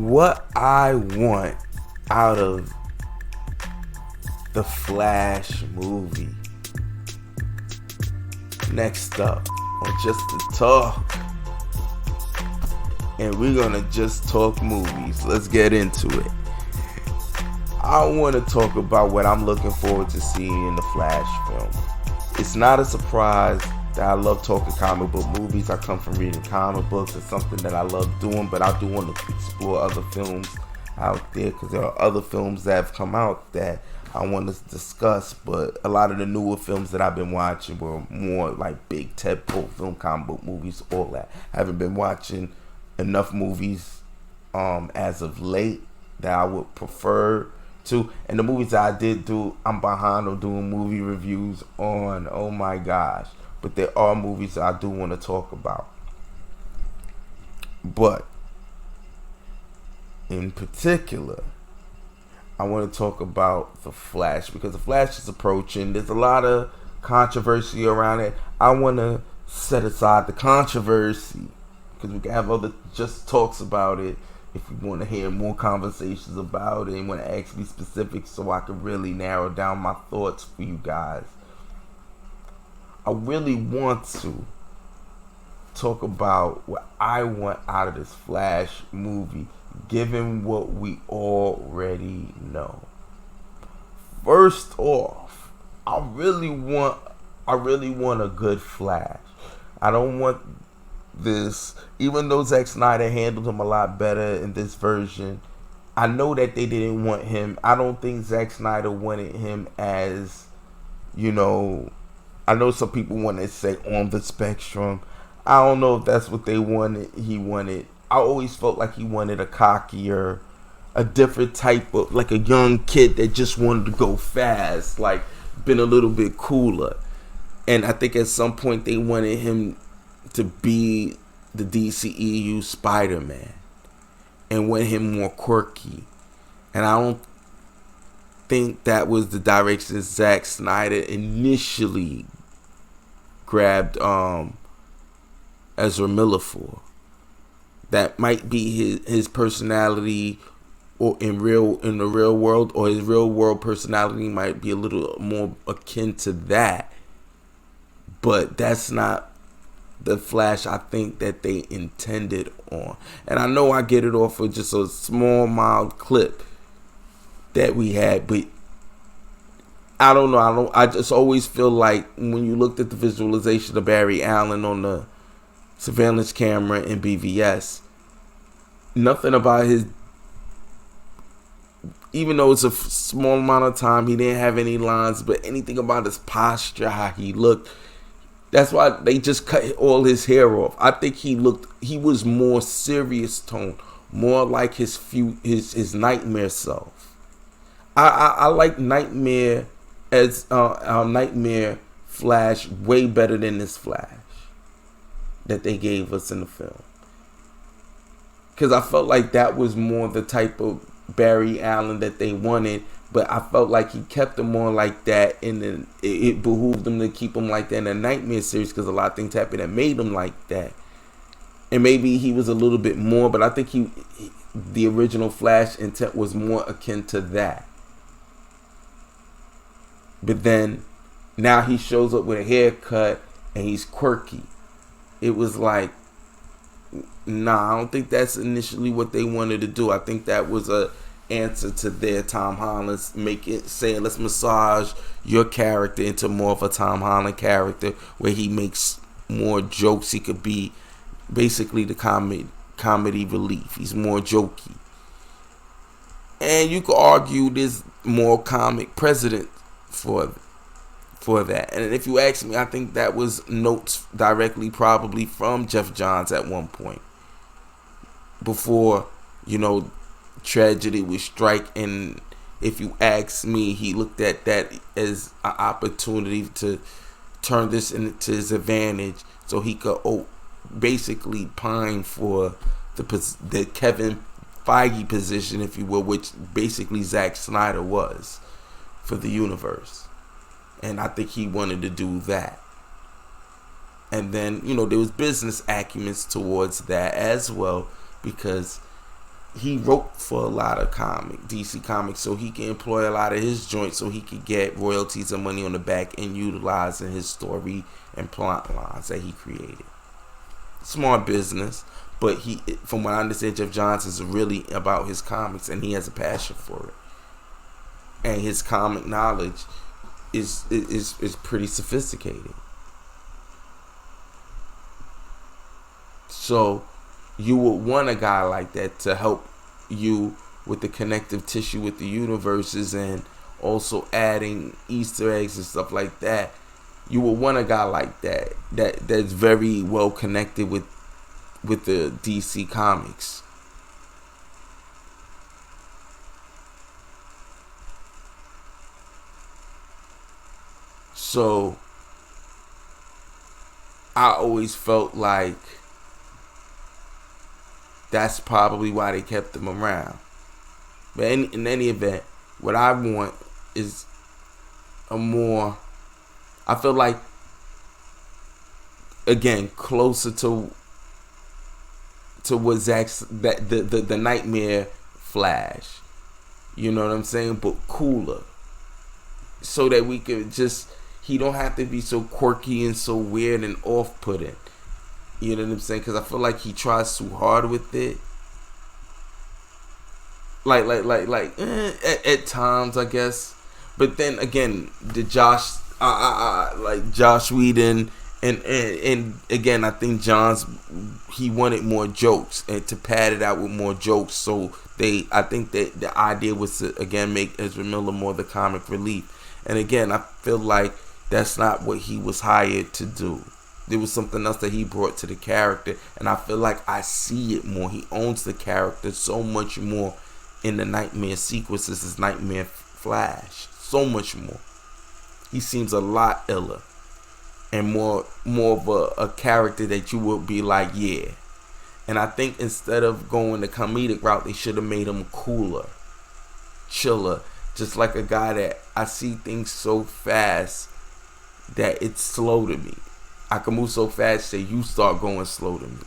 what I want out of the Flash movie. Next up on Just to Talk. And we're gonna just talk movies. Let's get into it. I want to talk about what I'm looking forward to seeing in the Flash film. It's not a surprise that I love talking comic book movies. I come from reading comic books. It's something that I love doing, but I do want to explore other films out there because there are other films that have come out that I want to discuss. But a lot of the newer films that I've been watching were more like big tentpole film, comic book movies, all that. I haven't been watching enough movies as of late that I would prefer to. And the movies that I did do, I'm behind on doing movie reviews on. Oh my gosh. But there are movies that I do want to talk about. But in particular, I want to talk about The Flash because The Flash is approaching. There's a lot of controversy around it. I want to set aside the controversy because we can have other just talks about it if you want to hear more conversations about it and want to ask me specifics so I can really narrow down my thoughts for you guys. I really want to talk about what I want out of this Flash movie, given what we already know. First off, I really want a good Flash. I don't want this, even though Zack Snyder handled him a lot better in this version. I know that they didn't want him. I don't think Zack Snyder wanted him as, I know some people want to say on the spectrum. I don't know if that's what they wanted. I always felt like he wanted a cockier, a different type of, like a young kid that just wanted to go fast, like been a little bit cooler. And I think at some point they wanted him to be the DCEU Spider-Man and want him more quirky. And I don't think that was the direction Zack Snyder initially grabbed Ezra Miller for. That might be his personality, or in the real world, or his real world personality might be a little more akin to that. But that's not the Flash I think that they intended on. And I know I get it off of just a small, mild clip that we had, but I don't know. I just always feel like when you looked at the visualization of Barry Allen on the surveillance camera in BVS, nothing about his, even though it's a small amount of time, he didn't have any lines, but anything about his posture, how he looked, that's why they just cut all his hair off. I think he was more serious tone, more like his Nightmare self. I like Nightmare as Nightmare Flash way better than this Flash that they gave us in the film, because I felt like that was more the type of Barry Allen that they wanted. But I felt like he kept him on like that, and then it behooved them to keep him like that in the Nightmare series because a lot of things happened that made him like that. And maybe he was a little bit more, but I think the original Flash intent was more akin to that. But then now he shows up with a haircut and he's quirky. It was like, nah, I don't think that's initially what they wanted to do. I think that was a answer to their Tom Holland saying, let's massage your character into more of a Tom Holland character where he makes more jokes. He could be basically the comedy relief. He's more jokey. And you could argue there's more comic precedent for that. And if you ask me, I think that was notes directly probably from Jeff Johns at one point before, tragedy would strike. And if you ask me, he looked at that as an opportunity to turn this into his advantage so he could basically pine for the Kevin Feige position, if you will, which basically Zack Snyder was for the universe. And I think he wanted to do that. And then, there was business acumen towards that as well, because he wrote for a lot of DC comics, so he can employ a lot of his joints, so he could get royalties and money on the back and utilizing his story and plot lines that he created. Smart business, but he, from what I understand, Jeff Johns is really about his comics, and he has a passion for it, and his comic knowledge is pretty sophisticated. So you would want a guy like that to help you with the connective tissue with the universes, and also adding Easter eggs and stuff like that. You would want a guy like that's very well connected with the DC comics. So I always felt like that's probably why they kept him around. But in any event, what I want is a more, I feel like, again, closer to what Zach's, that the Nightmare Flash. You know what I'm saying? But cooler. So that we could just, he don't have to be so quirky and so weird and off-putting. You know what I'm saying? Because I feel like he tries too hard with it. At times, I guess. But then again, the Josh Whedon, and again, I think Johns, he wanted more jokes and to pad it out with more jokes. So I think that the idea was to again make Ezra Miller more the comic relief. And again, I feel like that's not what he was hired to do. There was something else that he brought to the character, and I feel like I see it more. He owns the character so much more in the Nightmare sequences as Nightmare Flash. So much more. He seems a lot iller and more of a character that you would be like, yeah. And I think instead of going the comedic route, they should have made him cooler, chiller, just like a guy that I see things so fast that it's slow to me. I can move so fast that you start going slow to me.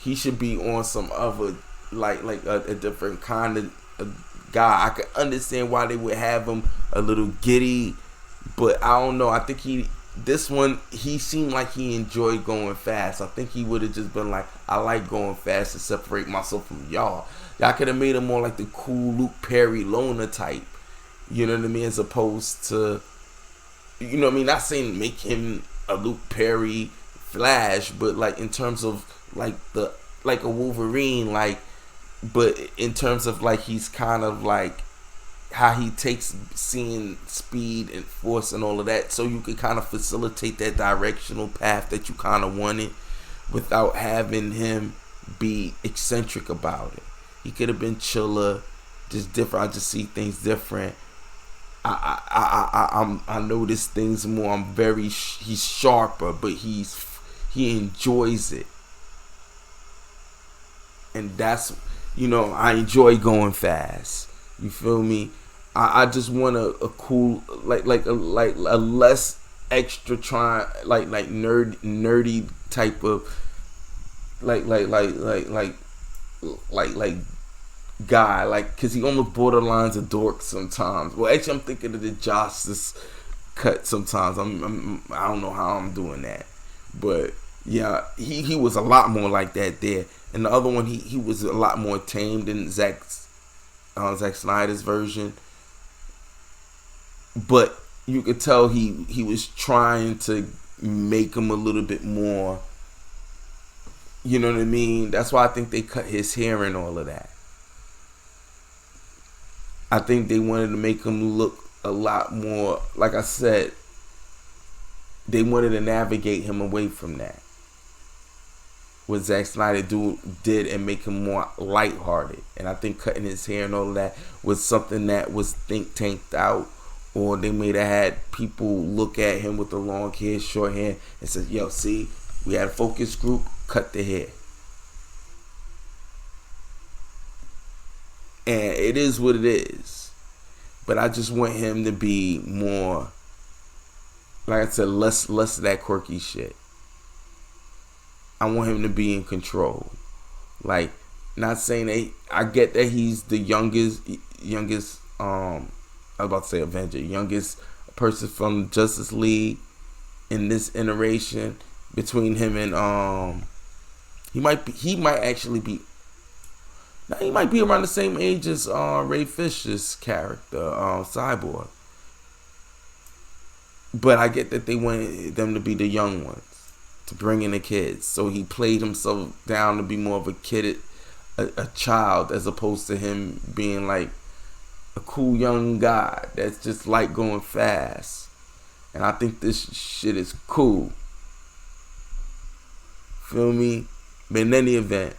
He should be on some other, like a different kind of guy. I could understand why they would have him a little giddy, but I don't know. I think he seemed like he enjoyed going fast. I think he would have just been like, I like going fast to separate myself from y'all. Y'all could have made him more like the cool Luke Perry loner type. You know what I mean? As opposed to, you know what I mean? Not saying make him a Luke Perry Flash, but like in terms of like a Wolverine, like, but in terms of like he's kind of like how he takes seeing speed and force and all of that, so you could kind of facilitate that directional path that you kind of wanted without having him be eccentric about it. He could have been chiller, just different. I just see things different. I notice things more. He's sharper, but he enjoys it, and that's, you know, I enjoy going fast. You feel me? I just want a cool, like a less extra trying, like nerdy type of like guy, like, cause he almost borderlines a dork sometimes. Well, actually, I'm thinking of the Justice cut sometimes. I don't know how I'm doing that, but yeah, he was a lot more like that there. And the other one, he was a lot more tamed in Zack Snyder's version. But you could tell he was trying to make him a little bit more. You know what I mean? That's why I think they cut his hair and all of that. I think they wanted to make him look a lot more, like I said, they wanted to navigate him away from that. What Zack Snyder did and make him more lighthearted. And I think cutting his hair and all of that was something that was think tanked out, or they may have had people look at him with the long hair, short hair, and said, yo, see, we had a focus group, cut the hair. And it is what it is. But I just want him to be more, like I said, less of that quirky shit. I want him to be in control. Like, Not saying that I get that he's the youngest. I was about to say Avenger, youngest person from Justice League in this iteration. Between him and he might actually be. Now he might be around the same age as Ray Fisher's character, Cyborg. But I get that they wanted them to be the young ones, to bring in the kids. So he played himself down to be more of a kid, a child, as opposed to him being like a cool young guy that's just like going fast. And I think this shit is cool. Feel me? But in any event,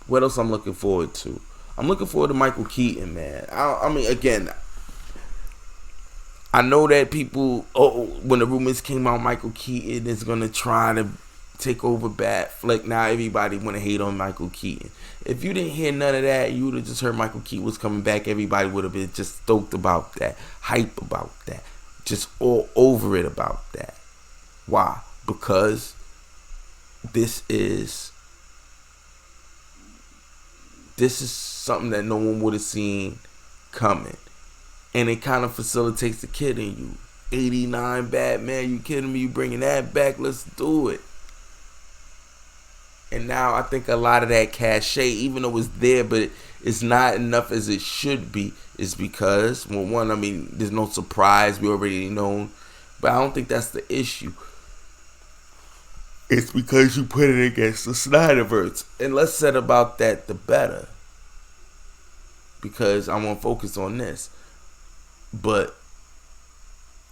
what else I'm looking forward to? I'm looking forward to Michael Keaton, man. I mean, again, I know that people, when the rumors came out, Michael Keaton is going to try to take over Batfleck. Now everybody want to hate on Michael Keaton. If you didn't hear none of that, you would have just heard Michael Keaton was coming back. Everybody would have been just stoked about that, hype about that, just all over it about that. Why? Because this is something that no one would have seen coming. And it kind of facilitates the kid in you. 89 Batman, you kidding me? You bringing that back? Let's do it. And now I think a lot of that cachet, even though it's there, but it's not enough as it should be, is because, well, one, I mean, there's no surprise. We already know. But I don't think that's the issue. It's because you put it against the Snyderverse. And less said about that, the better. Because I want to focus on this. But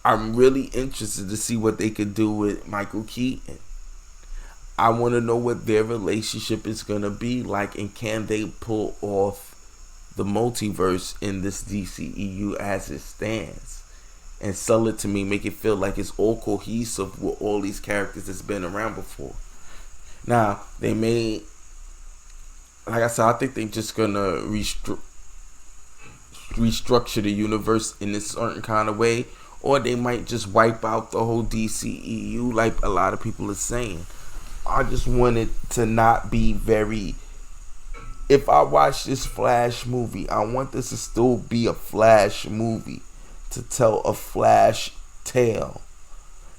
I'm really interested to see what they could do with Michael Keaton. I want to know what their relationship is going to be like, and can they pull off the multiverse in this DCEU as it stands and sell it to me, make it feel like it's all cohesive with all these characters that's been around before. Now, they may, like I said, I think they're just going to restructure the universe in a certain kind of way, or they might just wipe out the whole DCEU like a lot of people are saying. I just want it to not be very... If I watch this Flash movie, I want this to still be a Flash movie, to tell a Flash tale.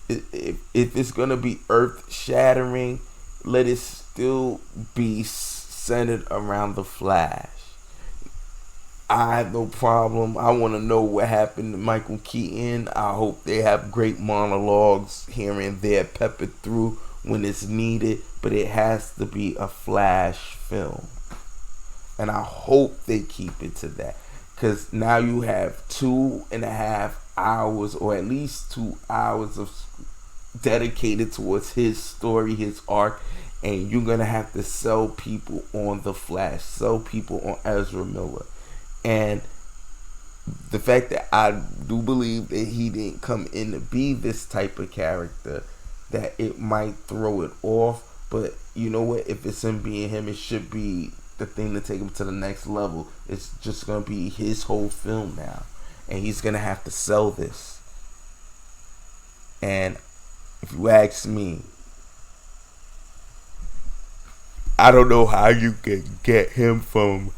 If it's going to be earth-shattering, let it still be centered around the Flash. I have no problem. I want to know what happened to Michael Keaton. I hope they have great monologues here and there peppered through when it's needed, but it has to be a Flash film. And I hope they keep it to that. Because now you have 2.5 hours, or at least 2 hours of dedicated towards his story, his arc. And you're going to have to sell people on the Flash. Sell people on Ezra Miller. And the fact that I do believe that he didn't come in to be this type of character, that it might throw it off. But you know what? If it's him being him, it should be the thing to take him to the next level. It's just going to be his whole film now. And he's going to have to sell this. And if you ask me, I don't know how you can get him from,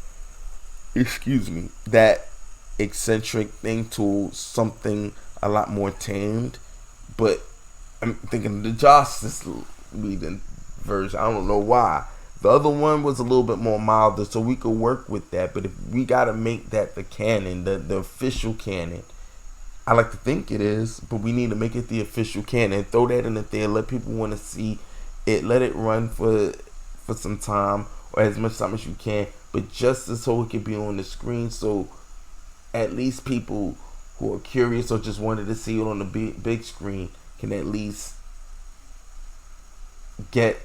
that eccentric thing to something a lot more tamed. But I'm thinking the Justice League version, I don't know why. The other one was a little bit more milder, so we could work with that. But if we gotta make that the canon, the official canon, I like to think it is, but we need to make it the official canon. Throw that in there, let people want to see it, let it run for some time, or as much time as you can, but just so it can be on the screen, so at least people who are curious or just wanted to see it on the big screen can at least get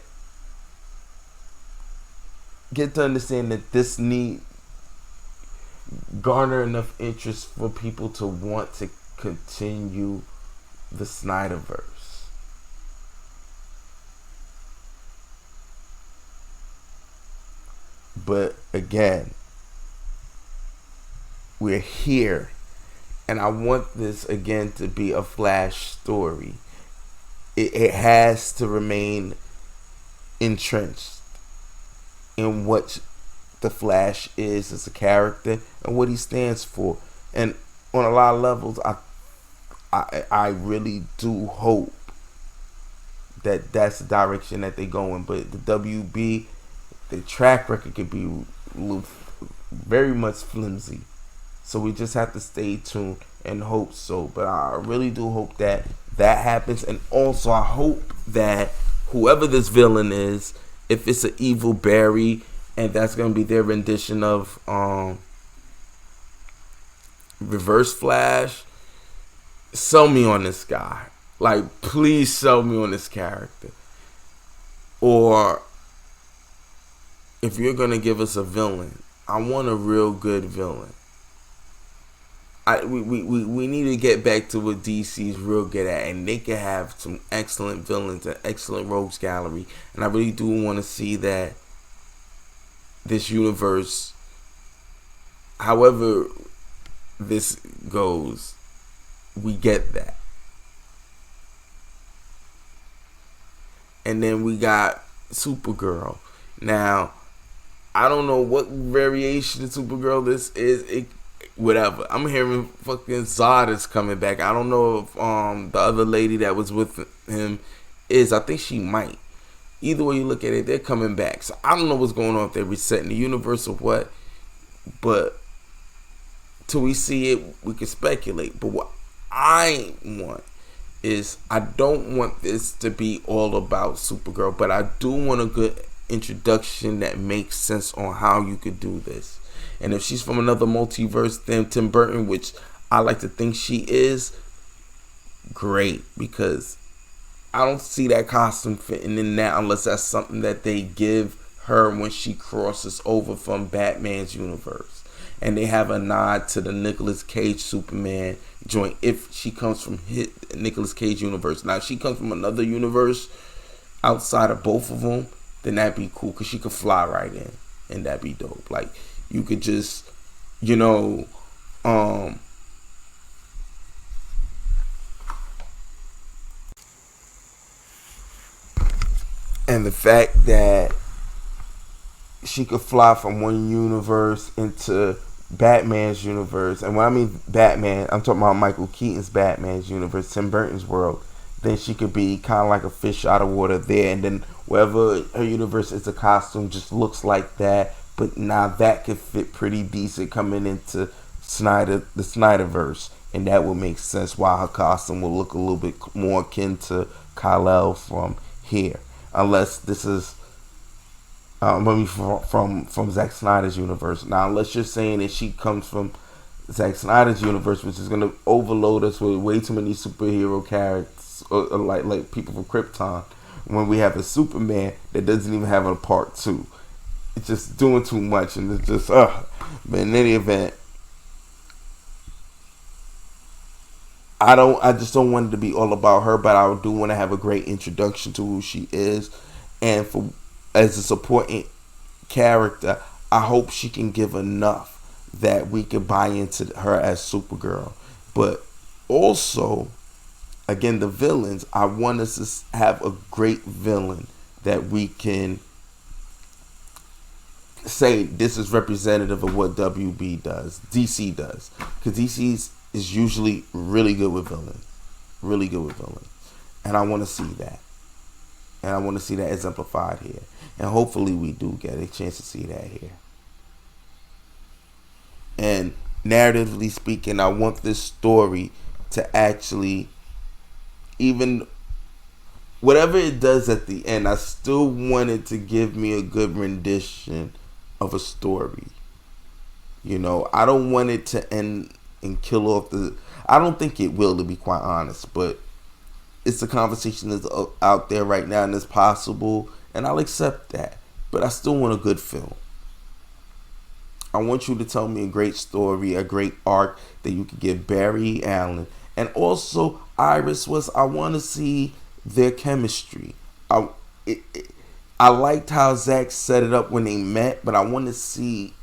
to understand that this need garner enough interest for people to want to continue the Snyderverse. But again, we're here, and I want this again to be a Flash story. It has to remain entrenched in what the Flash is as a character and what he stands for. And on a lot of levels, I really do hope that that's the direction that they go in. But the WB, the track record could be very much flimsy. So we just have to stay tuned and hope so. But I really do hope that that happens. And also I hope that whoever this villain is, if it's an evil Barry, and that's going to be their rendition of Reverse Flash, sell me on this guy. Like, please sell me on this character. Or if you're going to give us a villain, I want a real good villain. We need to get back to what DC's real good at, and they can have some excellent villains, an excellent rogues gallery. And I really do want to see that this universe, however this goes, we get that. And then we got Supergirl. Now, I don't know what variation of Supergirl this is. Whatever. I'm hearing fucking Zod is coming back. I don't know if the other lady that was with him is. I think she might. Either way you look at it, they're coming back. So I don't know what's going on if they're resetting the universe or what. But till we see it, we can speculate. But what I want is, I don't want this to be all about Supergirl, but I do want a good introduction that makes sense on how you could do this. And if she's from another multiverse than Tim Burton, which I like to think she is, great, because I don't see that costume fitting in that unless that's something that they give her when she crosses over from Batman's universe. And they have a nod to the Nicolas Cage Superman joint if she comes from Nicolas Cage universe. Now, if she comes from another universe outside of both of them, then that'd be cool, because she could fly right in, and that'd be dope. Like, you could just, and the fact that she could fly from one universe into Batman's universe, and when I mean Batman, I'm talking about Michael Keaton's Batman's universe, Tim Burton's world, then she could be kind of like a fish out of water there, and then wherever her universe is, a costume just looks like that. But now that could fit pretty decent coming into the Snyderverse, and that would make sense why her costume will look a little bit more akin to Kal-El from here, unless this is maybe from Zack Snyder's universe. Now, unless you're saying that she comes from Zack Snyder's universe, which is going to overload us with way too many superhero characters, like people from Krypton, when we have a Superman that doesn't even have a part 2. It's just doing too much, and it's just But in any event, I just don't want it to be all about her, but I do want to have a great introduction to who she is, and for as a supporting character, I hope she can give enough that we can buy into her as Supergirl. But also, again, the villains, I want us to have a great villain that we can say this is representative of what WB does, DC does, because DC is usually really good with villains, and I want to see that, and I want to see that exemplified here, and hopefully we do get a chance to see that here. And narratively speaking, I want this story to actually, even whatever it does at the end, I still want it to give me a good rendition of a story. I don't want it to end and kill off I don't think it will, to be quite honest, but it's a conversation that's out there right now, and it's possible, and I'll accept that. But I still want a good film. I want you to tell me a great story, a great arc that you could give Barry Allen, and also Iris West. I want to see their chemistry. I liked how Zach set it up when they met, but I want to see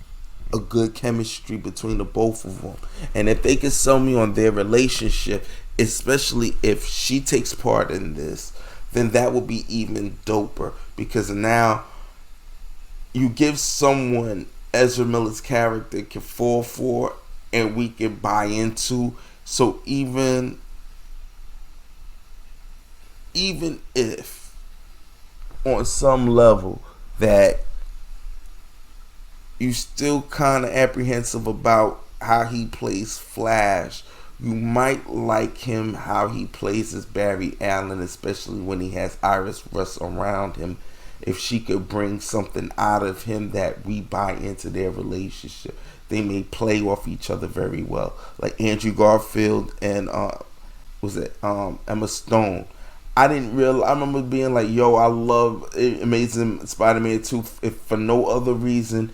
a good chemistry between the both of them. And if they can sell me on their relationship, especially if she takes part in this, then that would be even doper. Because now you give someone Ezra Miller's character can fall for and we can buy into. So even if on some level that you still kind of apprehensive about how he plays Flash, you might like him how he plays as Barry Allen, especially when he has Iris Russ around him. If she could bring something out of him that we buy into their relationship, they may play off each other very well. Like Andrew Garfield and Emma Stone. I didn't realize. I remember being like, "Yo, I love Amazing Spider-Man 2." If for no other reason,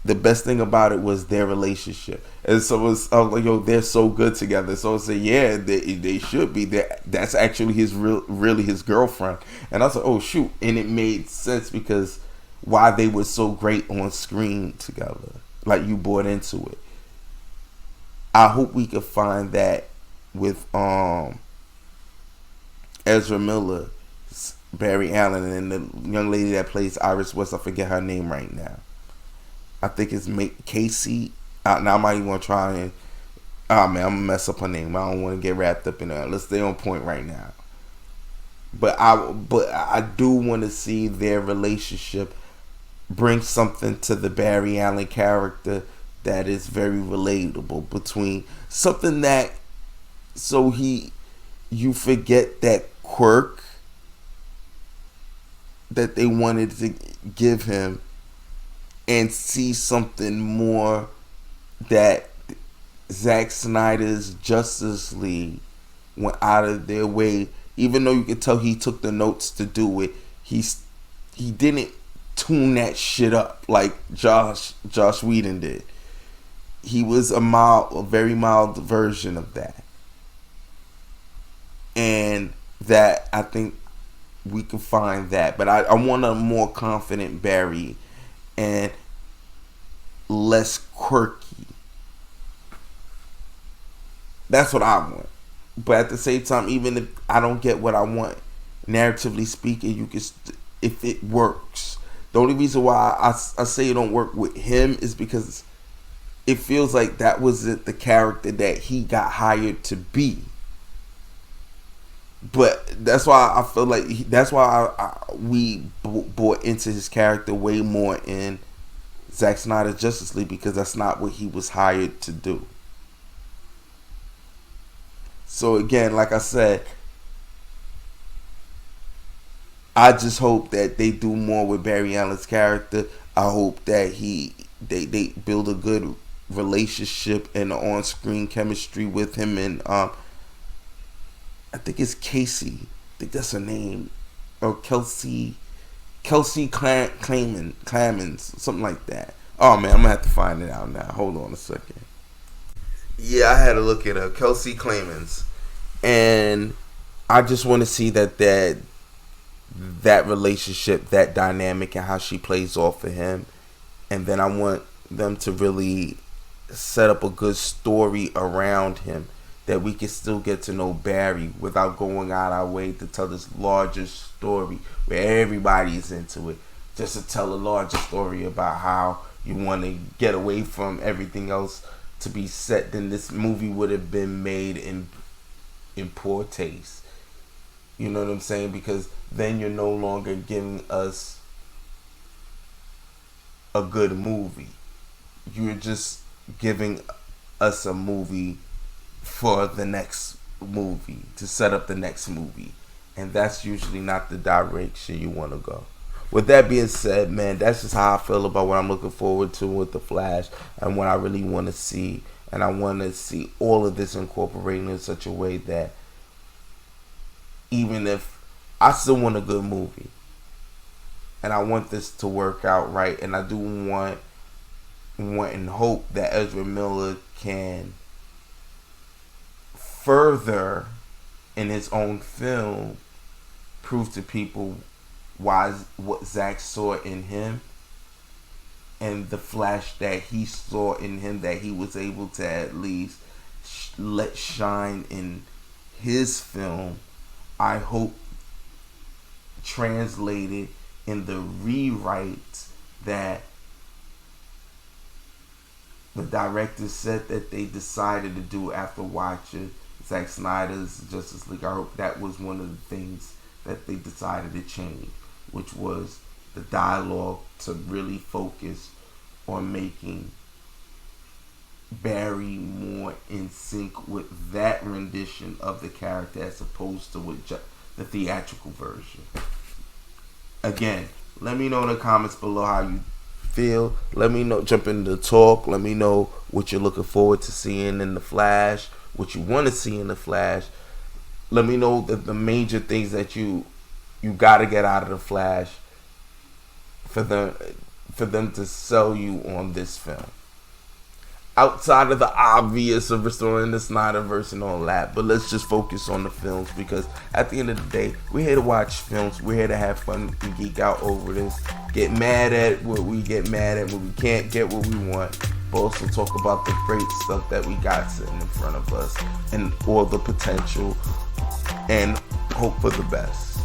the best thing about it was their relationship. And so I was like, "Yo, they're so good together." So I said, "Yeah, they should be. That's actually really his girlfriend." And I was like, "Oh shoot!" And it made sense because why they were so great on screen together. Like you bought into it. I hope we could find that with Ezra Miller, Barry Allen, and the young lady that plays Iris West. I forget her name right now. I think it's Casey. Now I might even want to try and. Oh man, I'm gonna mess up her name. I don't want to get wrapped up in that. Let's stay on point right now. But I do want to see their relationship bring something to the Barry Allen character that is very relatable between something that you forget that quirk that they wanted to give him and see something more that Zack Snyder's Justice League went out of their way. Even though you could tell he took the notes to do it, he didn't tune that shit up like Josh Whedon did. He was a very mild version of that. And that I think we can find that. But I want a more confident Barry and less quirky. That's what I want. But at the same time, even if I don't get what I want, narratively speaking, you can if it works. The only reason why I say it don't work with him is because it feels like that wasn't the character that he got hired to be. But that's why I feel like we bought into his character way more in Zack Snyder's Justice League because that's not what he was hired to do. So again, like I said, I just hope that they do more with Barry Allen's character. I hope that they build a good relationship and on-screen chemistry with him and I think it's Casey. I think that's her name. Or Kelsey Clemens, something like that. Oh man, I'm gonna have to find it out now. Hold on a second. Yeah, I had to look at her, Kelsey Clemens, and I just want to see that relationship, that dynamic, and how she plays off of him, and then I want them to really set up a good story around him that we can still get to know Barry without going out our way to tell this larger story where everybody's into it. Just to tell a larger story about how you want to get away from everything else to be set, then this movie would have been made in poor taste. You know what I'm saying? Because then you're no longer giving us a good movie. You're just giving us a movie for the next movie, to set up the next movie, and that's usually not the direction you want to go. With that being said, man, that's just how I feel about what I'm looking forward to with The Flash and what I really want to see. And I want to see all of this incorporated in such a way that even if I still want a good movie and I want this to work out right, and I do want and hope that Ezra Miller can further in his own film prove to people what Zack saw in him and the Flash that he saw in him, that he was able to at least let shine in his film. I hope translated in the rewrites that the director said that they decided to do after watching Zack Snyder's Justice League. I hope that was one of the things that they decided to change, which was the dialogue to really focus on making Barry more in sync with that rendition of the character as opposed to with the theatrical version. Again, let me know in the comments below how you feel. Let me know, jump into the talk. Let me know what you're looking forward to seeing in The Flash, what you want to see in The Flash. Let me know the major things that you got to get out of The Flash for them to sell you on this film. Outside of the obvious of restoring the Snyderverse and all that, but let's just focus on the films, because at the end of the day, we're here to watch films. We're here to have fun and geek out over this. Get mad at what we get mad at when we can't get what we want, but also talk about the great stuff that we got sitting in front of us and all the potential, and hope for the best.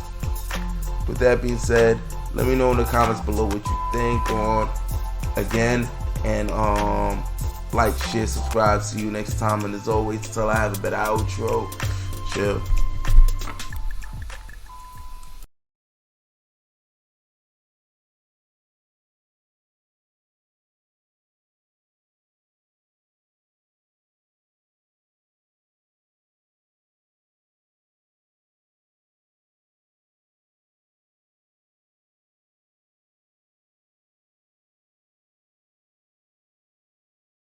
With that being said, let me know in the comments below what you think on, again, and like, share, subscribe. See you next time, and as always, until I have a better outro, chill.